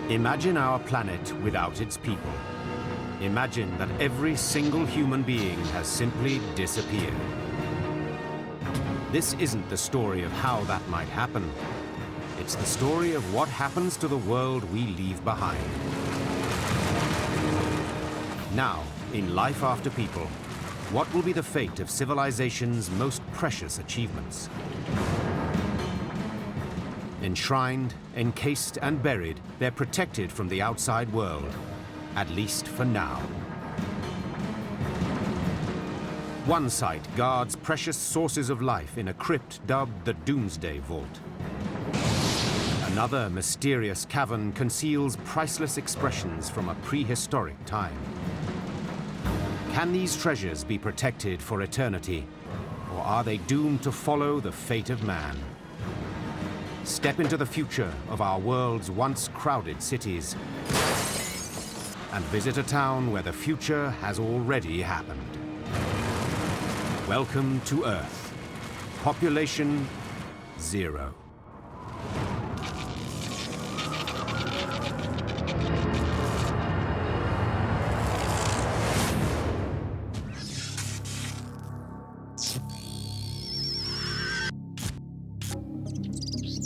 Imagine our planet without its people. Imagine that every single human being has simply disappeared. This isn't the story of how that might happen. It's the story of what happens to the world we leave behind. Now, in Life After People, what will be the fate of civilization's most precious achievements? Enshrined, encased, and buried, they're protected from the outside world, at least for now. One site guards precious sources of life in a crypt dubbed the Doomsday Vault. Another mysterious cavern conceals priceless expressions from a prehistoric time. Can these treasures be protected for eternity, or are they doomed to follow the fate of man? Step into the future of our world's once crowded cities and visit a town where the future has already happened. Welcome to Earth. Population 0.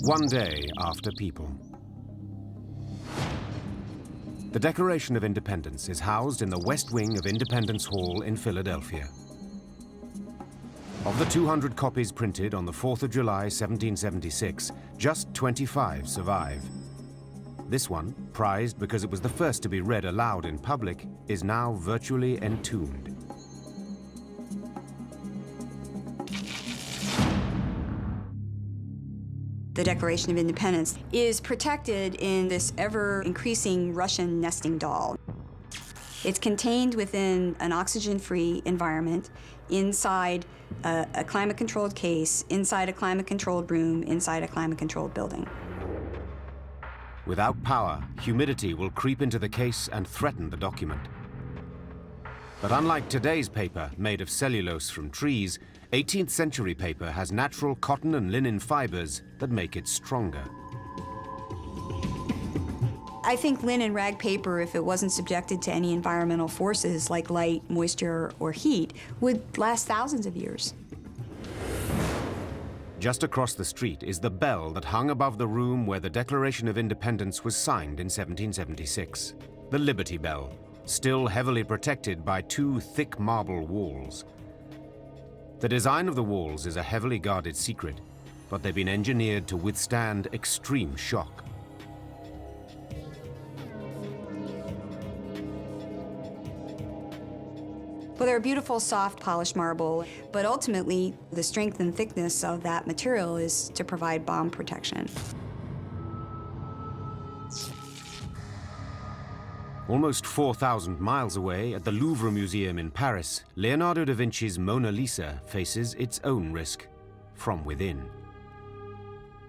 One day after people. The Declaration of Independence is housed in the West Wing of Independence Hall in Philadelphia. Of the 200 copies printed on the 4th of July, 1776, just 25 survive. This one, prized because it was the first to be read aloud in public, is now virtually entombed. The Declaration of Independence is protected in this ever-increasing Russian nesting doll. It's contained within an oxygen-free environment, inside a climate-controlled case, inside a climate-controlled room, inside a climate-controlled building. Without power, humidity will creep into the case and threaten the document. But unlike today's paper, made of cellulose from trees, 18th century paper has natural cotton and linen fibers that make it stronger. I think linen rag paper, if it wasn't subjected to any environmental forces like light, moisture, or heat, would last thousands of years. Just across the street is the bell that hung above the room where the Declaration of Independence was signed in 1776. The Liberty Bell, still heavily protected by 2 thick marble walls. The design of the walls is a heavily guarded secret, but they've been engineered to withstand extreme shock. Well, they're a beautiful, soft, polished marble, but ultimately, the strength and thickness of that material is to provide bomb protection. Almost 4,000 miles away at the Louvre Museum in Paris, Leonardo da Vinci's Mona Lisa faces its own risk from within.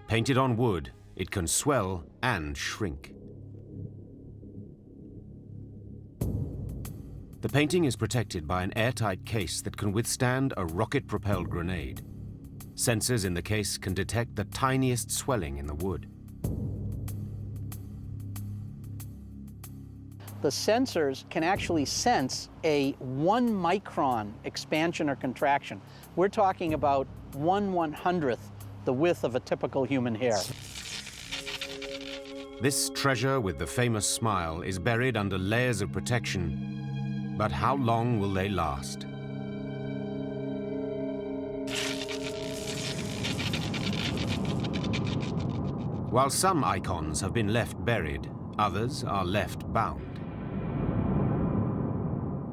Painted on wood, it can swell and shrink. The painting is protected by an airtight case that can withstand a rocket-propelled grenade. Sensors in the case can detect the tiniest swelling in the wood. The sensors can actually sense a 1-micron expansion or contraction. We're talking about 1/100th the width of a typical human hair. This treasure with the famous smile is buried under layers of protection. But how long will they last? While some icons have been left buried, others are left bound.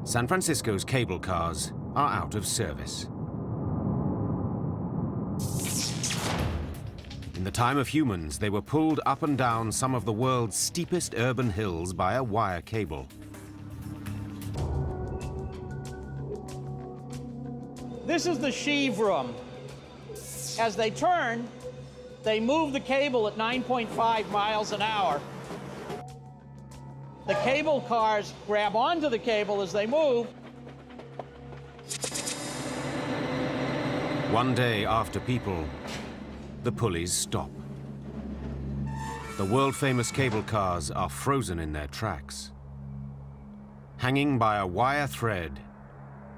San Francisco's cable cars are out of service. In the time of humans, they were pulled up and down some of the world's steepest urban hills by a wire cable. This is the sheave room. As they turn, they move the cable at 9.5 miles an hour. The cable cars grab onto the cable as they move. One day after people, the pulleys stop. the world-famous cable cars are frozen in their tracks, hanging by a wire thread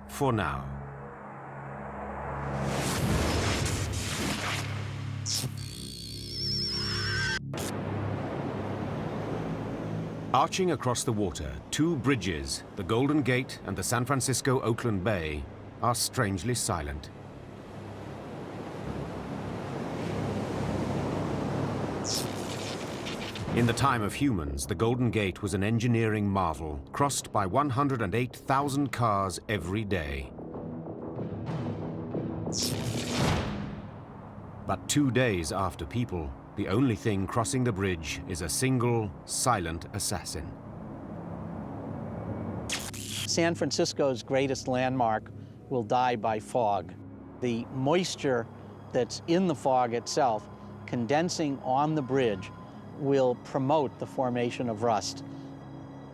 for now. Arching across the water, two bridges, the Golden Gate and the San Francisco-Oakland Bay, are strangely silent. In the time of humans, the Golden Gate was an engineering marvel, crossed by 108,000 cars every day. But 2 days after people, the only thing crossing the bridge is a single, silent assassin. San Francisco's greatest landmark will die by fog. The moisture that's in the fog itself, condensing on the bridge, will promote the formation of rust.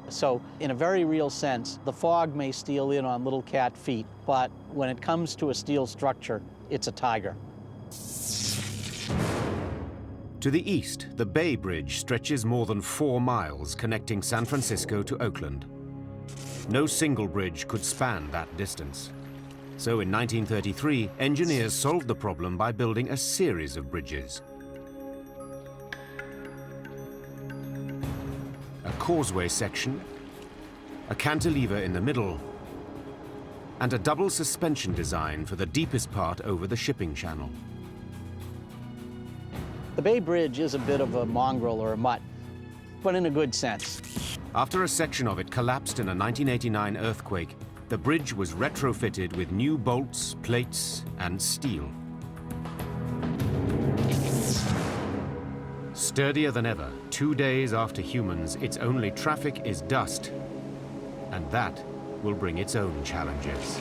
So in a very real sense, the fog may steal in on little cat feet, but when it comes to a steel structure, it's a tiger. To the east, the Bay Bridge stretches more than 4 miles, connecting San Francisco to Oakland. No single bridge could span that distance. So in 1933, engineers solved the problem by building a series of bridges. A causeway section, a cantilever in the middle, and a double suspension design for the deepest part over the shipping channel. The Bay Bridge is a bit of a mongrel or a mutt, but in a good sense. After a section of it collapsed in a 1989 earthquake, the bridge was retrofitted with new bolts, plates, and steel. Sturdier than ever, 2 days after humans, its only traffic is dust, and that will bring its own challenges.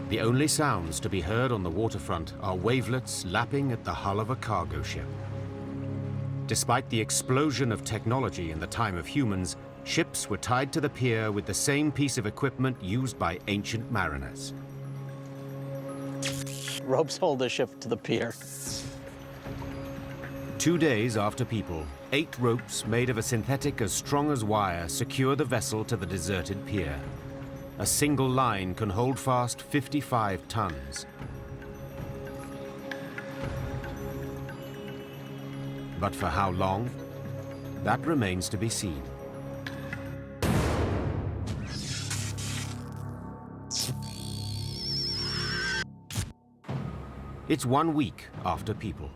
The only sounds to be heard on the waterfront are wavelets lapping at the hull of a cargo ship. Despite the explosion of technology in the time of humans, ships were tied to the pier with the same piece of equipment used by ancient mariners. Ropes hold a ship to the pier. 2 days after people, 8 ropes made of a synthetic as strong as wire secure the vessel to the deserted pier. A single line can hold fast 55 tons. But for how long? That remains to be seen. It's 1 week after people.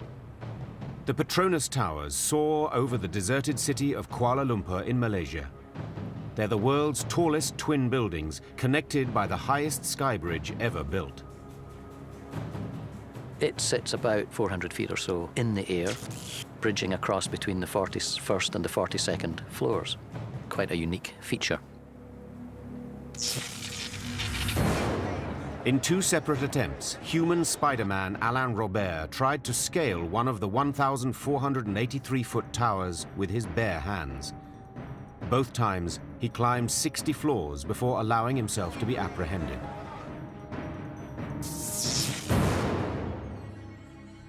The Petronas Towers soar over the deserted city of Kuala Lumpur in Malaysia. They're the world's tallest twin buildings, connected by the highest sky bridge ever built. It sits about 400 feet or so in the air, bridging across between the 41st and the 42nd floors. Quite a unique feature. In 2 separate attempts, human Spider-Man Alain Robert tried to scale one of the 1,483-foot towers with his bare hands. Both times, he climbed 60 floors before allowing himself to be apprehended.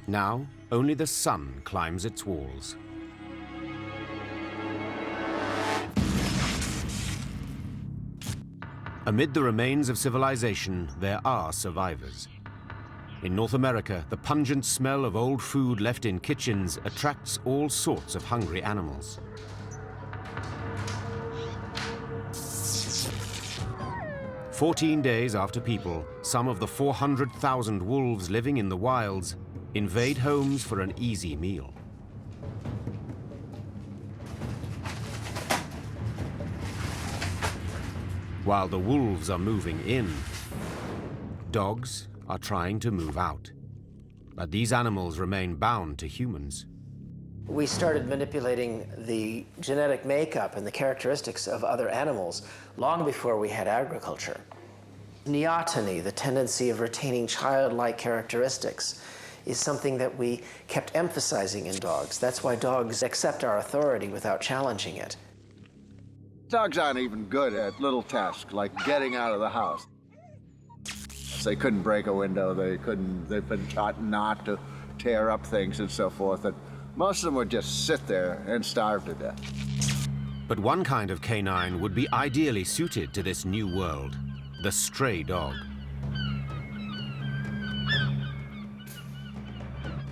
Now, only the sun climbs its walls. Amid the remains of civilization, there are survivors. In North America, the pungent smell of old food left in kitchens attracts all sorts of hungry animals. "14 days after people, some of the 400,000 wolves living in the wilds invade homes for an easy meal. While the wolves are moving in, dogs are trying to move out. But these animals remain bound to humans. We started manipulating the genetic makeup and the characteristics of other animals long before we had agriculture. Neoteny, the tendency of retaining childlike characteristics, is something that we kept emphasizing in dogs. That's why dogs accept our authority without challenging it. Dogs aren't even good at little tasks like getting out of the house. They couldn't break a window. They've been taught not to tear up things and so forth. And most of them would just sit there and starve to death. But one kind of canine would be ideally suited to this new world, the stray dog.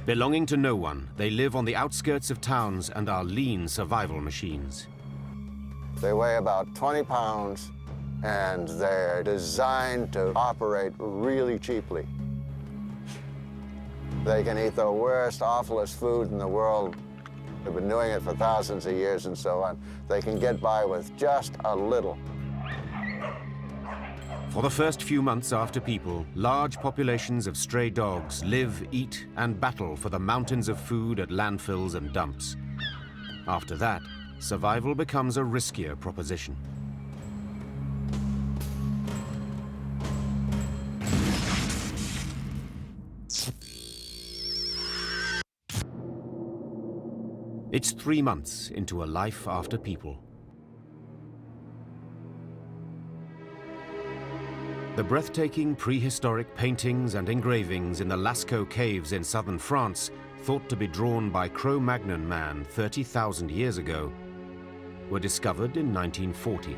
Belonging to no one, they live on the outskirts of towns and are lean survival machines. They weigh about 20 pounds, and they're designed to operate really cheaply. They can eat the worst, awfulest food in the world. They've been doing it for thousands of years and so on. They can get by with just a little. For the first few months after people, large populations of stray dogs live, eat, and battle for the mountains of food at landfills and dumps. After that, survival becomes a riskier proposition. It's 3 months into a life after people. The breathtaking prehistoric paintings and engravings in the Lascaux caves in southern France, thought to be drawn by Cro-Magnon man 30,000 years ago, were discovered in 1940.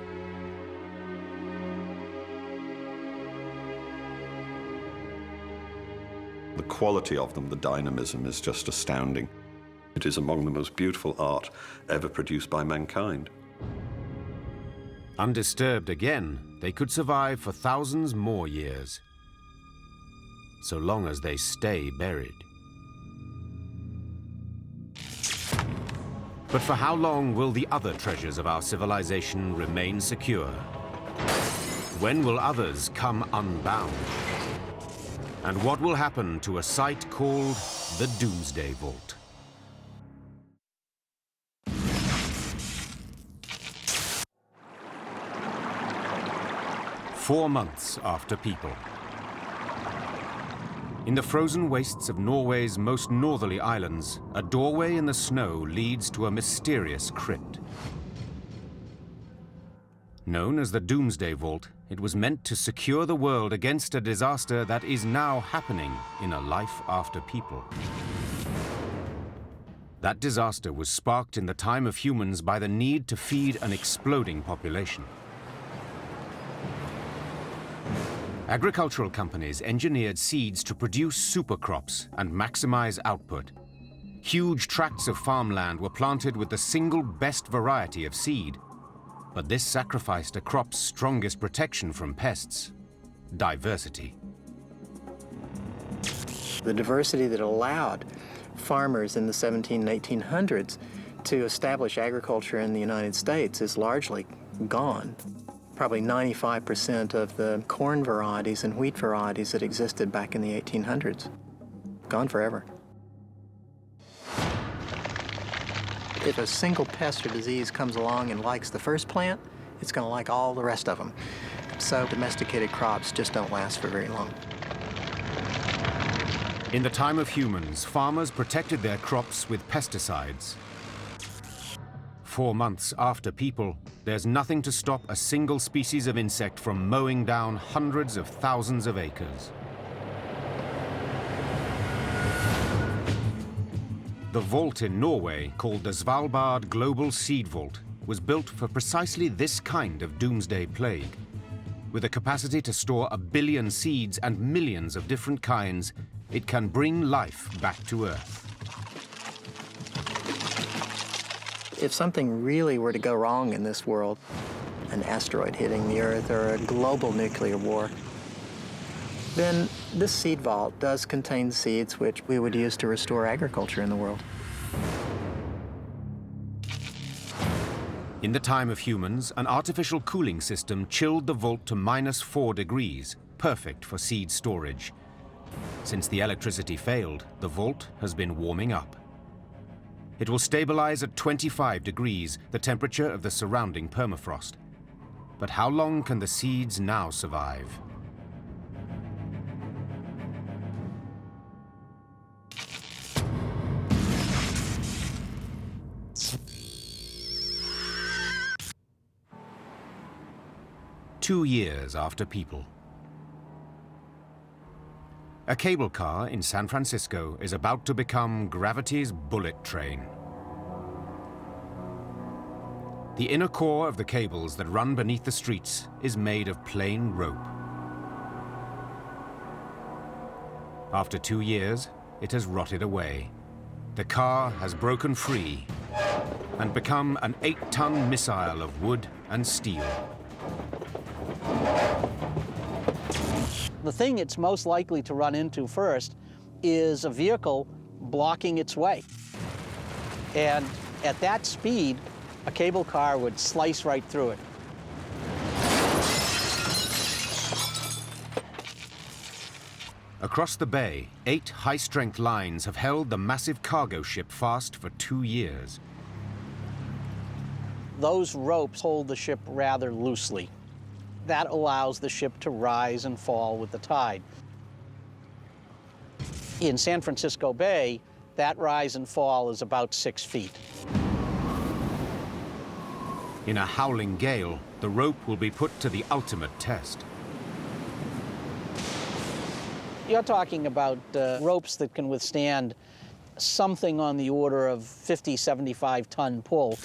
The quality of them, the dynamism, is just astounding. It is among the most beautiful art ever produced by mankind. Undisturbed again, they could survive for thousands more years, so long as they stay buried. But for how long will the other treasures of our civilization remain secure? When will others come unbound? And what will happen to a site called the Doomsday Vault? Four months after people. In the frozen wastes of Norway's most northerly islands, a doorway in the snow leads to a mysterious crypt. Known as the Doomsday Vault, it was meant to secure the world against a disaster that is now happening in a life after people. That disaster was sparked in the time of humans by the need to feed an exploding population. Agricultural companies engineered seeds to produce supercrops and maximize output. Huge tracts of farmland were planted with the single best variety of seed, but this sacrificed a crop's strongest protection from pests: diversity. The diversity that allowed farmers in the 1700s and 1800s to establish agriculture in the United States is largely gone. Probably 95% of the corn varieties and wheat varieties that existed back in the 1800s, gone forever. If a single pest or disease comes along and likes the first plant, it's going to like all the rest of them. So domesticated crops just don't last for very long. In the time of humans, farmers protected their crops with pesticides. 4 months after people, there's nothing to stop a single species of insect from mowing down hundreds of thousands of acres. The vault in Norway, called the Svalbard Global Seed Vault, was built for precisely this kind of doomsday plague. With a capacity to store 1 billion seeds and millions of different kinds, it can bring life back to Earth. If something really were to go wrong in this world, an asteroid hitting the Earth or a global nuclear war, then this seed vault does contain seeds which we would use to restore agriculture in the world. In the time of humans, an artificial cooling system chilled the vault to -4 degrees, perfect for seed storage. Since the electricity failed, the vault has been warming up. It will stabilize at 25 degrees, the temperature of the surrounding permafrost. But how long can the seeds now survive? Two years after people. A cable car in San Francisco is about to become gravity's bullet train. The inner core of the cables that run beneath the streets is made of plain rope. After 2 years, it has rotted away. The car has broken free and become an 8-ton missile of wood and steel. The thing it's most likely to run into first is a vehicle blocking its way. And at that speed, a cable car would slice right through it. Across the bay, 8 high-strength lines have held the massive cargo ship fast for 2 years. Those ropes hold the ship rather loosely. That allows the ship to rise and fall with the tide. In San Francisco Bay, that rise and fall is about 6 feet. In a howling gale, the rope will be put to the ultimate test. You're talking about ropes that can withstand something on the order of 50, 75-ton pull.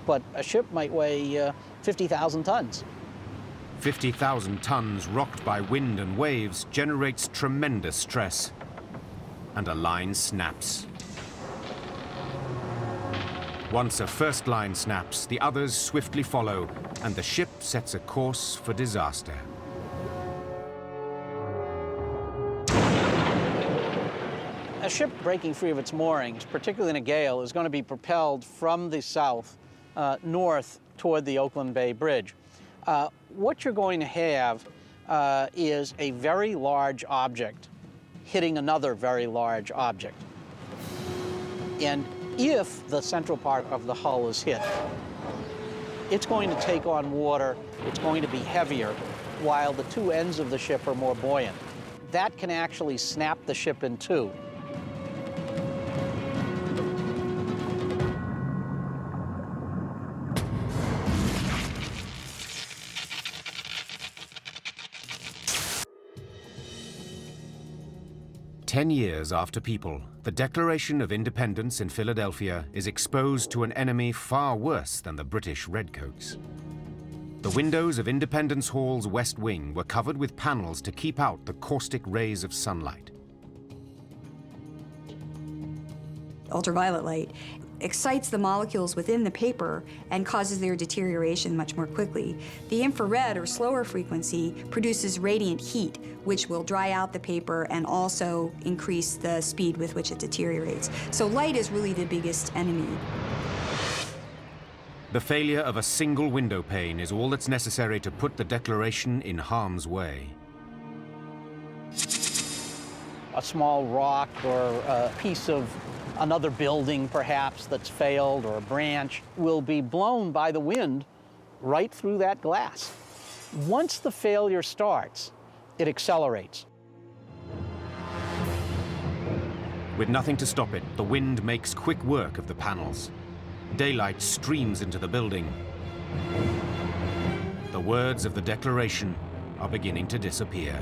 But a ship might weigh 50,000 tons. 50,000 tons rocked by wind and waves generates tremendous stress, and a line snaps. Once a first line snaps, the others swiftly follow, and the ship sets a course for disaster. A ship breaking free of its moorings, particularly in a gale, is going to be propelled from the south north toward the Oakland Bay Bridge. What you're going to have is a very large object hitting another very large object. And if the central part of the hull is hit, it's going to take on water, it's going to be heavier, while the two ends of the ship are more buoyant. That can actually snap the ship in two. Ten years after People, the Declaration of Independence in Philadelphia is exposed to an enemy far worse than the British Redcoats. The windows of Independence Hall's West Wing were covered with panels to keep out the caustic rays of sunlight. Ultraviolet light excites the molecules within the paper and causes their deterioration much more quickly. The infrared, or slower frequency, produces radiant heat, which will dry out the paper and also increase the speed with which it deteriorates. So light is really the biggest enemy. The failure of a single window pane is all that's necessary to put the Declaration in harm's way. A small rock or a piece of another building, perhaps, that's failed, or a branch, will be blown by the wind right through that glass. Once the failure starts, it accelerates. With nothing to stop it, the wind makes quick work of the panels. Daylight streams into the building. The words of the Declaration are beginning to disappear.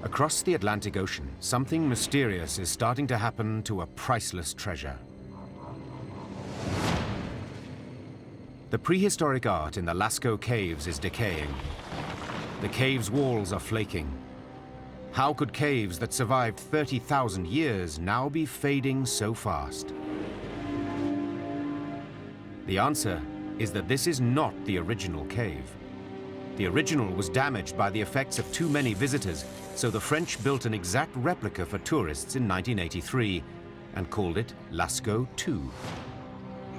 Across the Atlantic Ocean, something mysterious is starting to happen to a priceless treasure. The prehistoric art in the Lascaux caves is decaying. The cave's walls are flaking. How could caves that survived 30,000 years now be fading so fast? The answer is that this is not the original cave. The original was damaged by the effects of too many visitors, so the French built an exact replica for tourists in 1983 and called it Lascaux II.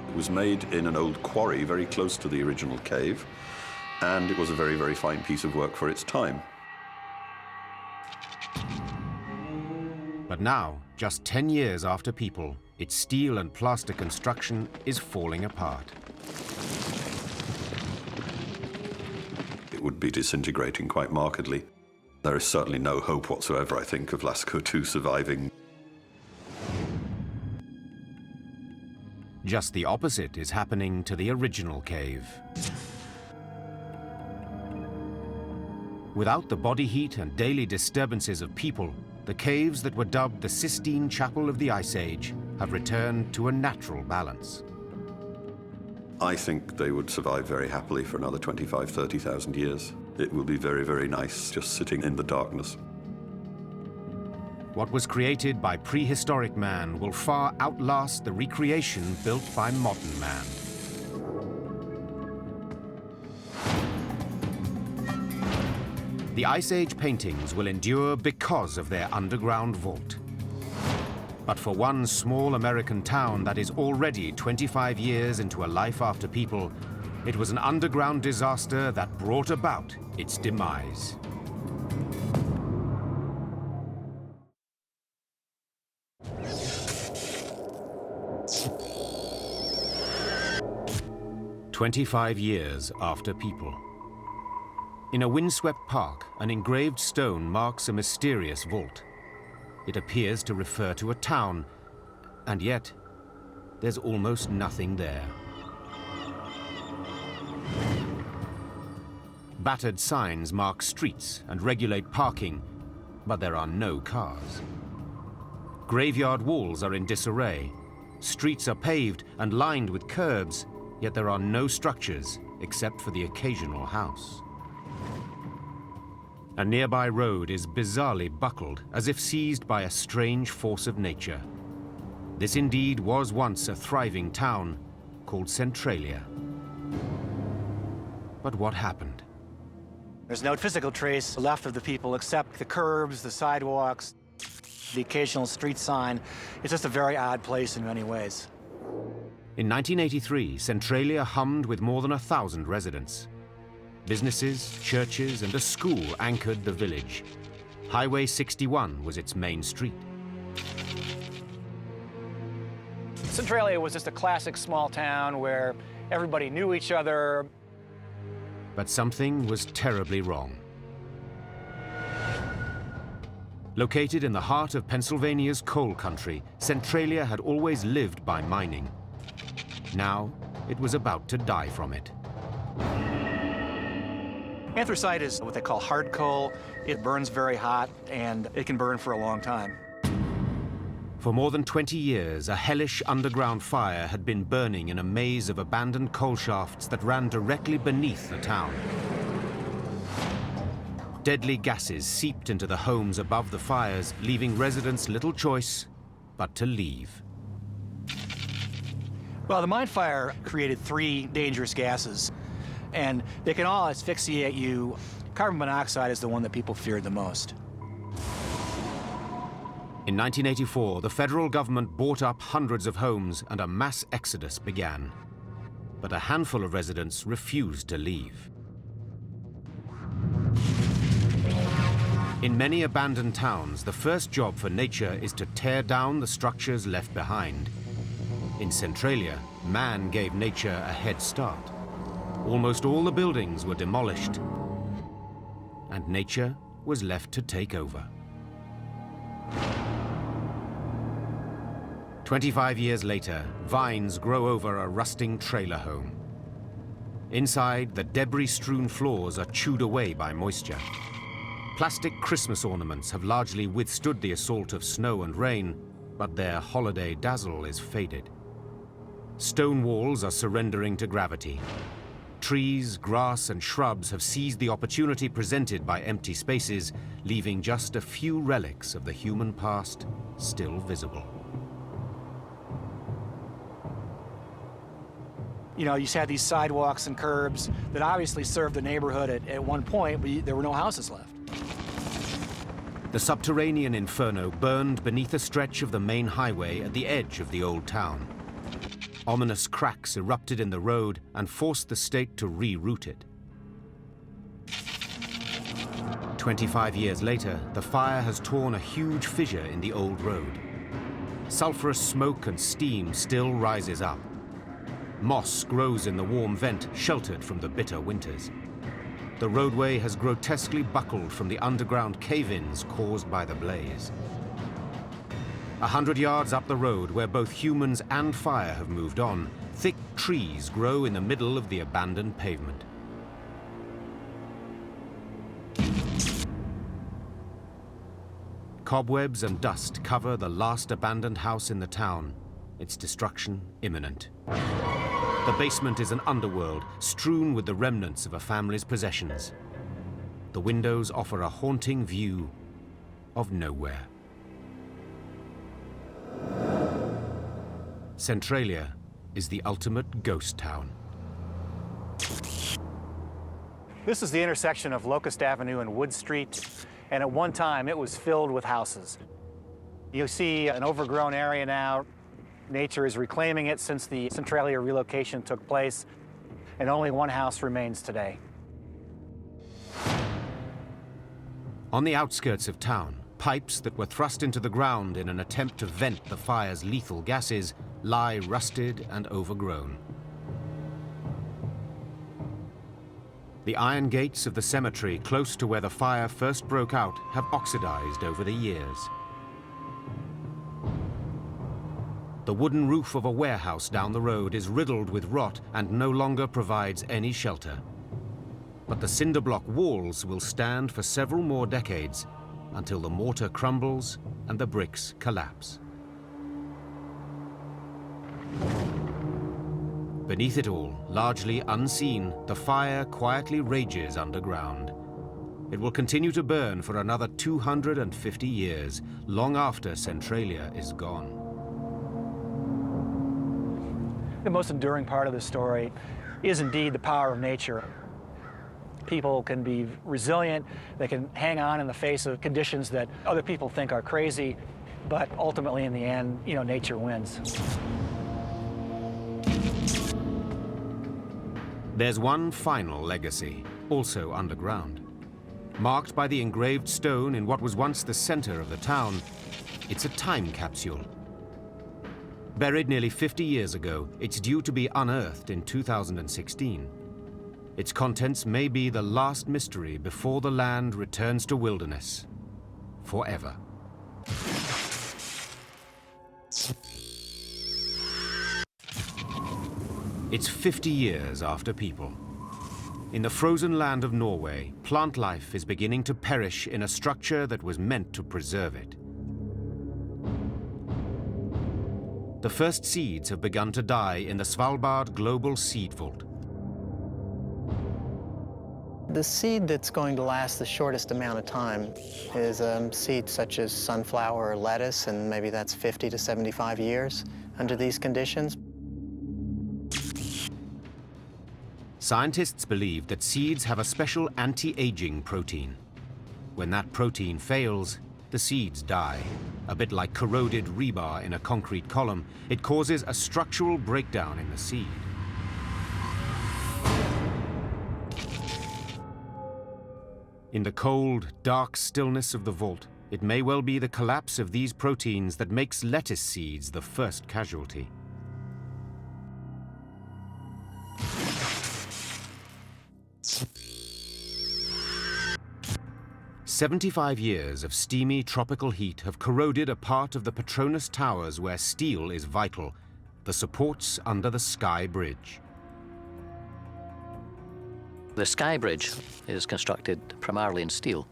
It was made in an old quarry very close to the original cave, and it was a very, very fine piece of work for its time. But now, just 10 years after People, its steel and plaster construction is falling apart. It would be disintegrating quite markedly. There is certainly no hope whatsoever, I think, of Lascaux II surviving. Just the opposite is happening to the original cave. Without the body heat and daily disturbances of people, the caves that were dubbed the Sistine Chapel of the Ice Age have returned to a natural balance. I think they would survive very happily for another 25,000, 30,000 years. It will be very, very nice just sitting in the darkness. What was created by prehistoric man will far outlast the recreation built by modern man. The Ice Age paintings will endure because of their underground vault. But for one small American town that is already 25 years into a life after people, it was an underground disaster that brought about its demise. "25 years after people." In a windswept park, an engraved stone marks a mysterious vault. It appears to refer to a town, and yet there's almost nothing there. Battered signs mark streets and regulate parking, but there are no cars. Graveyard walls are in disarray. Streets are paved and lined with curbs, yet there are no structures except for the occasional house. A nearby road is bizarrely buckled, as if seized by a strange force of nature. This indeed was once a thriving town called Centralia. But what happened? There's no physical trace left of the people except the curbs, the sidewalks, the occasional street sign. It's just a very odd place in many ways. In 1983, Centralia hummed with more than 1,000 residents. Businesses, churches, and a school anchored the village. Highway 61 was its main street. Centralia was just a classic small town where everybody knew each other. But something was terribly wrong. Located in the heart of Pennsylvania's coal country, Centralia had always lived by mining. Now, it was about to die from it. Anthracite is what they call hard coal. It burns very hot, and it can burn for a long time. For more than 20 years, a hellish underground fire had been burning in a maze of abandoned coal shafts that ran directly beneath the town. Deadly gases seeped into the homes above the fires, leaving residents little choice but to leave. Well, the mine fire created 3 dangerous gases, and they can all asphyxiate you. Carbon monoxide is the one that people feared the most. In 1984, the federal government bought up hundreds of homes and a mass exodus began. But a handful of residents refused to leave. In many abandoned towns, the first job for nature is to tear down the structures left behind. In Centralia, man gave nature a head start. Almost all the buildings were demolished, and nature was left to take over. 25 years later, vines grow over a rusting trailer home. Inside, the debris-strewn floors are chewed away by moisture. Plastic Christmas ornaments have largely withstood the assault of snow and rain, but their holiday dazzle is faded. Stone walls are surrendering to gravity. Trees, grass, and shrubs have seized the opportunity presented by empty spaces, leaving just a few relics of the human past still visible. You know, you had these sidewalks and curbs that obviously served the neighborhood at one point, but there were no houses left. The subterranean inferno burned beneath a stretch of the main highway at the edge of the old town. Ominous cracks erupted in the road and forced the state to reroute it. 25 years later, the fire has torn a huge fissure in the old road. Sulfurous smoke and steam still rises up. Moss grows in the warm vent, sheltered from the bitter winters. The roadway has grotesquely buckled from the underground cave-ins caused by the blaze. 100 yards up the road, where both humans and fire have moved on, thick trees grow in the middle of the abandoned pavement. Cobwebs and dust cover the last abandoned house in the town, its destruction imminent. The basement is an underworld strewn with the remnants of a family's possessions. The windows offer a haunting view of nowhere. Centralia is the ultimate ghost town. This is the intersection of Locust Avenue and Wood Street, and at one time it was filled with houses. You see an overgrown area now. Nature is reclaiming it since the Centralia relocation took place, and only one house remains today. On the outskirts of town, pipes that were thrust into the ground in an attempt to vent the fire's lethal gases lie rusted and overgrown. The iron gates of the cemetery close to where the fire first broke out have oxidized over the years. The wooden roof of a warehouse down the road is riddled with rot and no longer provides any shelter. But the cinder block walls will stand for several more decades until the mortar crumbles and the bricks collapse. Beneath it all, largely unseen, the fire quietly rages underground. It will continue to burn for another 250 years, long after Centralia is gone. The most enduring part of the story is indeed the power of nature. People can be resilient, they can hang on in the face of conditions that other people think are crazy, but ultimately in the end, nature wins. There's one final legacy, also underground. Marked by the engraved stone in what was once the center of the town, it's a time capsule. Buried nearly 50 years ago, it's due to be unearthed in 2016. Its contents may be the last mystery before the land returns to wilderness forever. It's 50 years after people. In the frozen land of Norway, plant life is beginning to perish in a structure that was meant to preserve it. The first seeds have begun to die in the Svalbard Global Seed Vault. The seed that's going to last the shortest amount of time is seeds such as sunflower or lettuce, and maybe that's 50 to 75 years under these conditions. Scientists believe that seeds have a special anti-aging protein. When that protein fails, the seeds die. A bit like corroded rebar in a concrete column, it causes a structural breakdown in the seed. In the cold, dark stillness of the vault, it may well be the collapse of these proteins that makes lettuce seeds the first casualty. "75 years of steamy tropical heat have corroded a part of the Petronas Towers where steel is vital, the supports under the Sky Bridge." The Sky Bridge is constructed primarily in steel,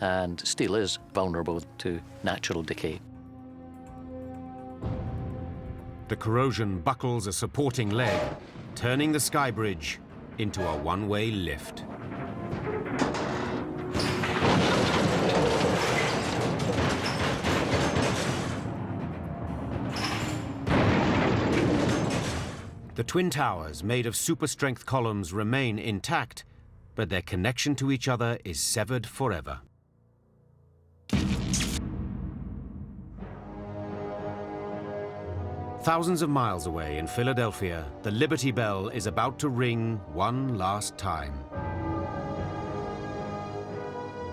and steel is vulnerable to natural decay. The corrosion buckles a supporting leg, turning the Sky Bridge into a one-way lift. The twin towers, made of super-strength columns, remain intact, but their connection to each other is severed forever. Thousands of miles away in Philadelphia, the Liberty Bell is about to ring one last time.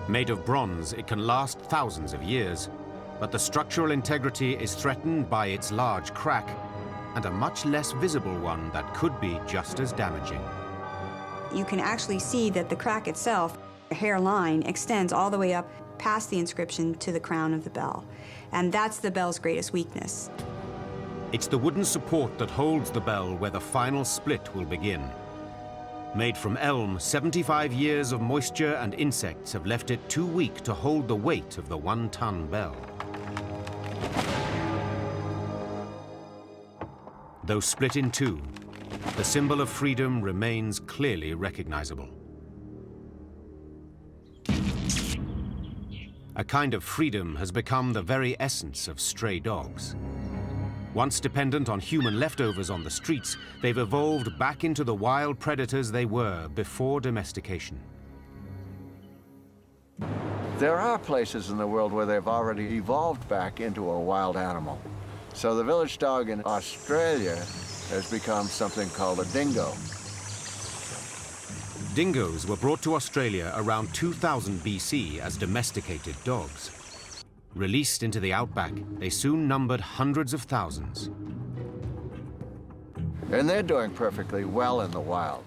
Made of bronze, it can last thousands of years, but the structural integrity is threatened by its large crack, and a much less visible one that could be just as damaging. You can actually see that the crack itself, the hairline, extends all the way up past the inscription to the crown of the bell. And that's the bell's greatest weakness. It's the wooden support that holds the bell where the final split will begin. Made from elm, 75 years of moisture and insects have left it too weak to hold the weight of the 1-ton bell. Though split in two, the symbol of freedom remains clearly recognizable. A kind of freedom has become the very essence of stray dogs. Once dependent on human leftovers on the streets, they've evolved back into the wild predators they were before domestication. There are places in the world where they've already evolved back into a wild animal. So the village dog in Australia has become something called a dingo. Dingoes were brought to Australia around 2000 BC as domesticated dogs. Released into the outback, they soon numbered hundreds of thousands. And they're doing perfectly well in the wild.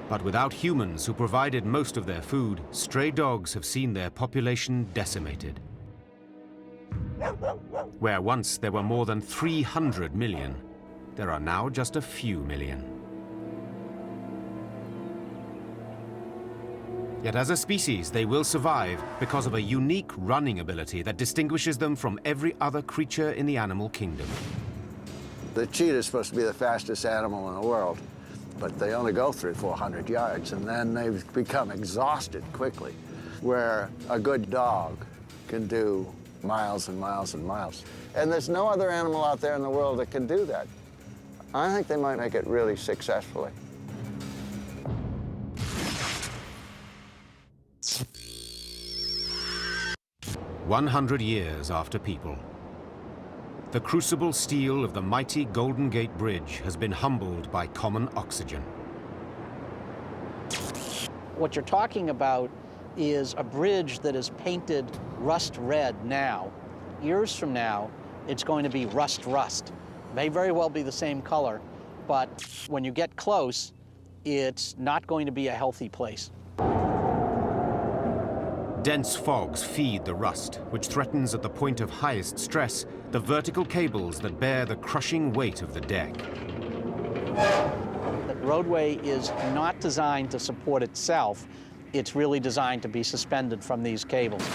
But without humans who provided most of their food, stray dogs have seen their population decimated. Where once there were more than 300 million, there are now just a few million. Yet as a species, they will survive because of a unique running ability that distinguishes them from every other creature in the animal kingdom. The cheetah is supposed to be the fastest animal in the world, but they only go 300-400 yards, and then they become exhausted quickly, where a good dog can do miles and miles and miles. And there's no other animal out there in the world that can do that. I think they might make it really successfully. "100 years after people, the crucible steel of the mighty Golden Gate Bridge has been humbled by common oxygen. What you're talking about is a bridge that is painted rust red now. Years from now, it's going to be rust. May very well be the same color, but when you get close, it's not going to be a healthy place. Dense fogs feed the rust, which threatens at the point of highest stress the vertical cables that bear the crushing weight of the deck. The roadway is not designed to support itself. It's really designed to be suspended from these cables.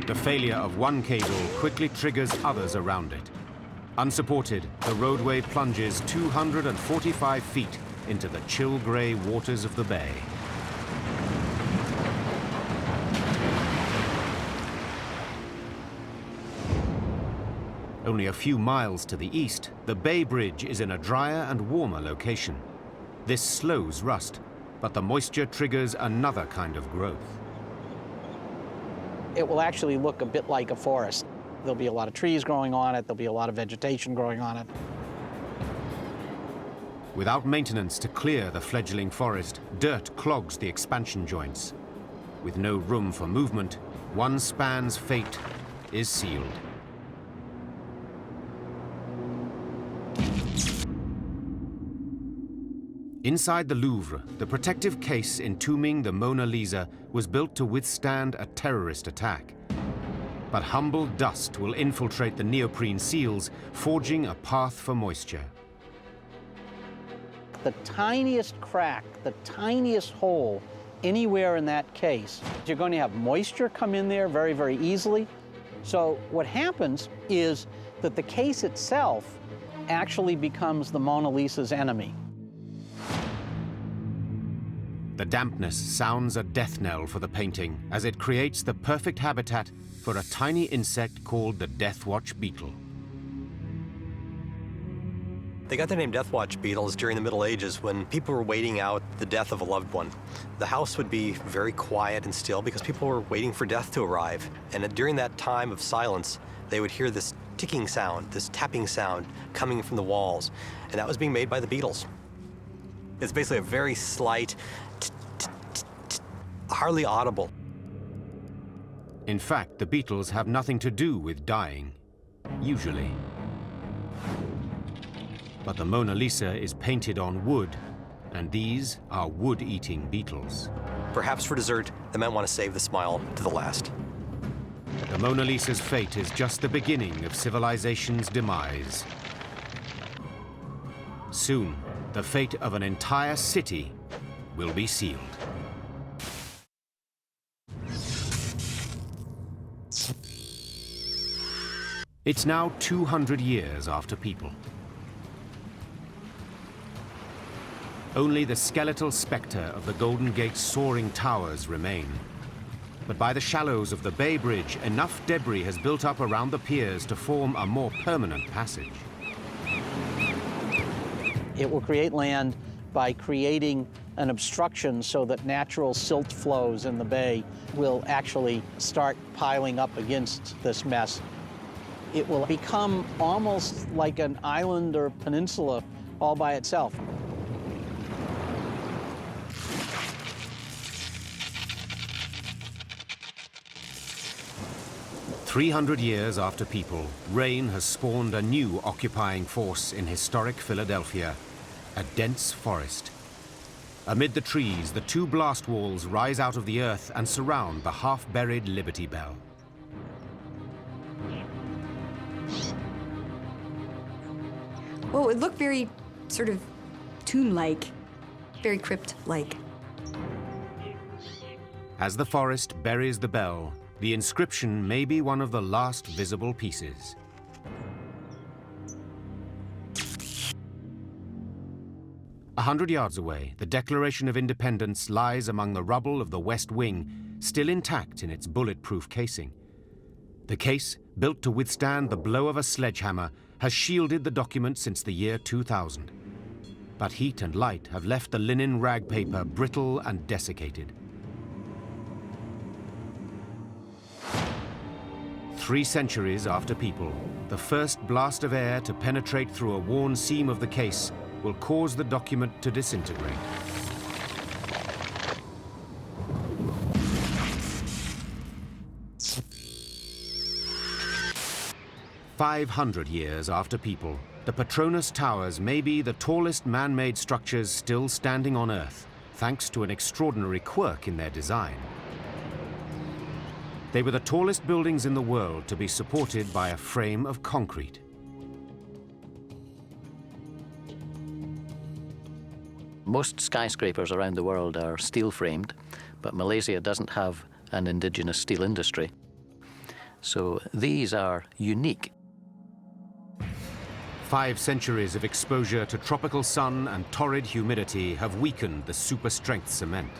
The failure of one cable quickly triggers others around it. Unsupported, the roadway plunges 245 feet into the chill gray waters of the bay. Only a few miles to the east, the Bay Bridge is in a drier and warmer location. This slows rust, but the moisture triggers another kind of growth. It will actually look a bit like a forest. There'll be a lot of trees growing on it, there'll be a lot of vegetation growing on it. Without maintenance to clear the fledgling forest, dirt clogs the expansion joints. With no room for movement, one span's fate is sealed. Inside the Louvre, the protective case entombing the Mona Lisa was built to withstand a terrorist attack. But humble dust will infiltrate the neoprene seals, forging a path for moisture. The tiniest crack, the tiniest hole anywhere in that case, you're going to have moisture come in there very, very easily. So what happens is that the case itself actually becomes the Mona Lisa's enemy. The dampness sounds a death knell for the painting as it creates the perfect habitat for a tiny insect called the Death Watch beetle. They got their name Death Watch beetles during the Middle Ages when people were waiting out the death of a loved one. The house would be very quiet and still because people were waiting for death to arrive. And during that time of silence, they would hear this ticking sound, this tapping sound coming from the walls. And that was being made by the beetles. It's basically a very slight, hardly audible. In fact, the beetles have nothing to do with dying, usually. But the Mona Lisa is painted on wood, and these are wood-eating beetles. Perhaps for dessert, the men want to save the smile to the last. The Mona Lisa's fate is just the beginning of civilization's demise. Soon, the fate of an entire city will be sealed. It's now 200 years after People. Only the skeletal spectre of the Golden Gate's soaring towers remain. But by the shallows of the Bay Bridge, enough debris has built up around the piers to form a more permanent passage. It will create land by creating an obstruction so that natural silt flows in the bay will actually start piling up against this mess. It will become almost like an island or peninsula all by itself. "300 years after People, rain has spawned a new occupying force in historic Philadelphia, a dense forest. Amid the trees, the two blast walls rise out of the earth and surround the half-buried Liberty Bell. Well, it looked very sort of tomb-like, very crypt-like. As the forest buries the bell, the inscription may be one of the last visible pieces. A 100 yards away, the Declaration of Independence lies among the rubble of the West Wing, still intact in its bulletproof casing. The case, built to withstand the blow of a sledgehammer, has shielded the document since the year 2000. But heat and light have left the linen rag paper brittle and desiccated. 3 centuries after People, the first blast of air to penetrate through a worn seam of the case will cause the document to disintegrate. 500 years after People, the Petronas Towers may be the tallest man-made structures still standing on Earth, thanks to an extraordinary quirk in their design. They were the tallest buildings in the world to be supported by a frame of concrete. Most skyscrapers around the world are steel-framed, but Malaysia doesn't have an indigenous steel industry. So these are unique. 5 centuries of exposure to tropical sun and torrid humidity have weakened the super-strength cement.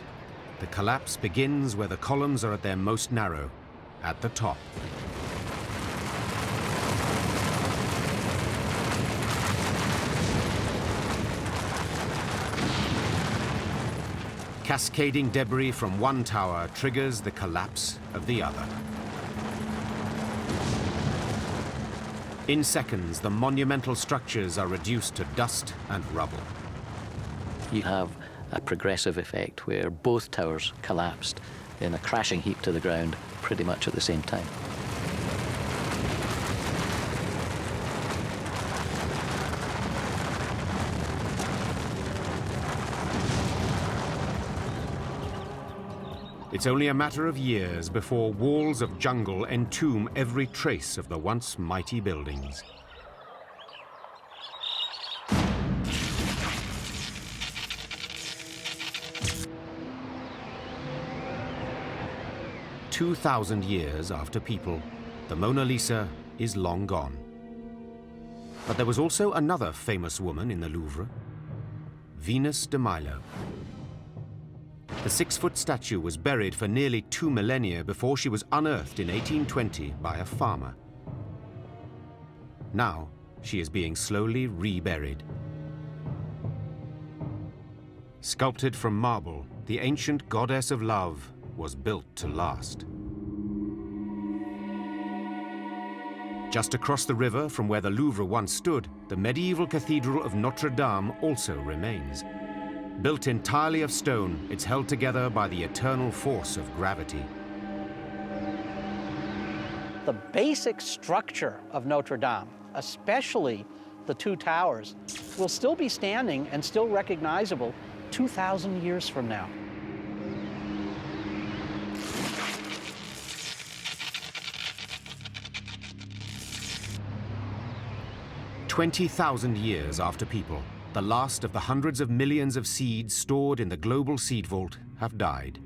The collapse begins where the columns are at their most narrow, at the top. Cascading debris from one tower triggers the collapse of the other. In seconds, the monumental structures are reduced to dust and rubble. You have a progressive effect where both towers collapsed in a crashing heap to the ground pretty much at the same time. It's only a matter of years before walls of jungle entomb every trace of the once mighty buildings. "2,000 years after People, the Mona Lisa is long gone. But there was also another famous woman in the Louvre, Venus de Milo. The 6-foot statue was buried for nearly 2 millennia before she was unearthed in 1820 by a farmer. Now, she is being slowly reburied. Sculpted from marble, the ancient goddess of love was built to last. Just across the river from where the Louvre once stood, the medieval cathedral of Notre Dame also remains. Built entirely of stone, it's held together by the eternal force of gravity. The basic structure of Notre Dame, especially the 2 towers, will still be standing and still recognizable 2,000 years from now. "20,000 years after people, the last of the hundreds of millions of seeds stored in the Global Seed Vault have died.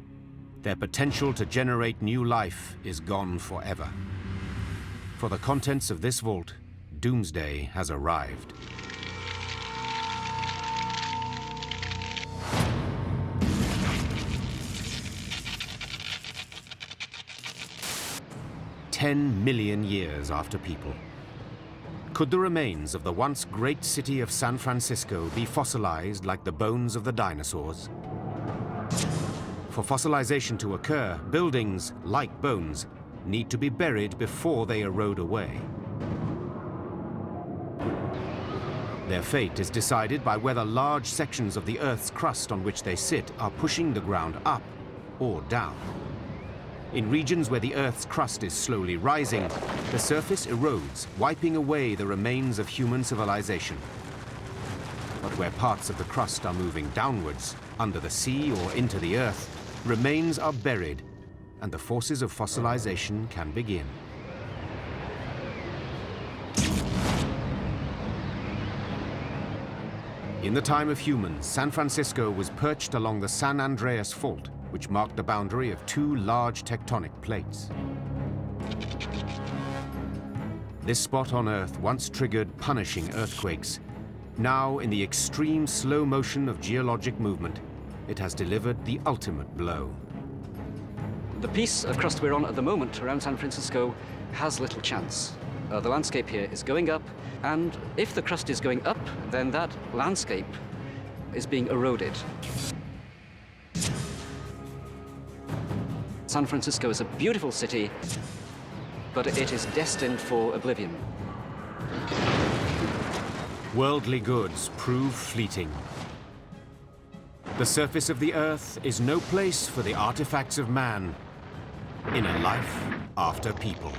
Their potential to generate new life is gone forever. For the contents of this vault, doomsday has arrived. "10 million years after people. Could the remains of the once great city of San Francisco be fossilized like the bones of the dinosaurs? For fossilization to occur, buildings, like bones, need to be buried before they erode away. Their fate is decided by whether large sections of the Earth's crust on which they sit are pushing the ground up or down. In regions where the Earth's crust is slowly rising, the surface erodes, wiping away the remains of human civilization. But where parts of the crust are moving downwards, under the sea or into the Earth, remains are buried, and the forces of fossilization can begin. In the time of humans, San Francisco was perched along the San Andreas Fault, which marked the boundary of two large tectonic plates. This spot on Earth once triggered punishing earthquakes. Now, in the extreme slow motion of geologic movement, it has delivered the ultimate blow. The piece of crust we're on at the moment around San Francisco has little chance. The landscape here is going up, and if the crust is going up, then that landscape is being eroded. San Francisco is a beautiful city, but it is destined for oblivion. Worldly goods prove fleeting. The surface of the Earth is no place for the artifacts of man in a life after people.